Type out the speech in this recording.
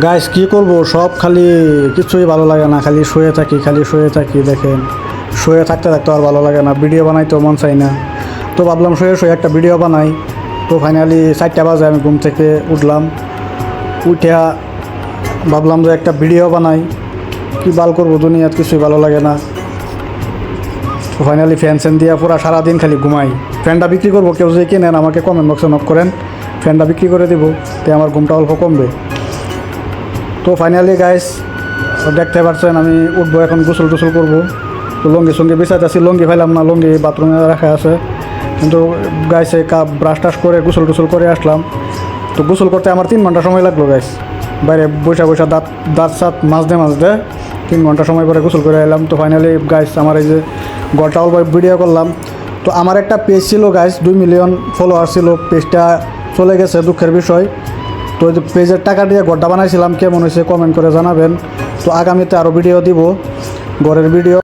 Guys কি করব, সব খালি কিছুই ভালো লাগে না, খালি শুয়ে থাকি দেখেন। শুয়ে থাকতে থাকতে আর ভালো লাগে না, ভিডিও বানাইতেও মন চাই না। তো ভাবলাম শুয়ে একটা ভিডিও বানাই। তো ফাইনালি 4টা বাজে আমি ঘুম থেকে উঠলাম। উঠা ভাবলাম যে একটা ভিডিও বানাই, কি বাল করবো, দুনিয়াত কিছুই ভালো লাগে না। তো ফাইনালি ফ্যান দিয়ে পুরা সারাদিন খালি ঘুমাই। ফ্যানটা বিক্রি করবো, কেউ যে কিনেন আমাকে কমেন্ট বক্সে নক করেন, ফ্যানটা বিক্রি করে দিব, তো আমার ঘুমটা অল্প কমবে। তো ফাইনালি গাইস দেখতে পাচ্ছেন আমি উঠবো এখন, গোসল টোসল করবো। তো লঙ্গি বিছাইতেছি, লঙ্গি ফাইলাম না, লঙ্গি বাথরুমে রাখা আছে। কিন্তু গাইসে ব্রাশ টাশ করে গোসল টোসল করে আসলাম। তো গোসল করতে আমার 3 ঘন্টা সময় লাগলো গাইস। বাইরে বৈশা দাঁত সাত মাজতে 3 ঘন্টা সময় করে গোসল করে এলাম। তো ফাইনালি গাইস আমার এই যে গড়টা অল্প ভিডিও করলাম। তো আমার একটা পেজ ছিল গাইস, 2 মিলিয়ন ফলোয়ার ছিল, পেজটা চলে গেছে, দুঃখের বিষয়। তো ওই যে পেজের টাকা দিয়ে ঘরটা বানাইছিলাম, কেমন হয়েছে কমেন্ট করে জানাবেন। তো আগামীতে আরও ভিডিও দিব, ঘরের ভিডিও।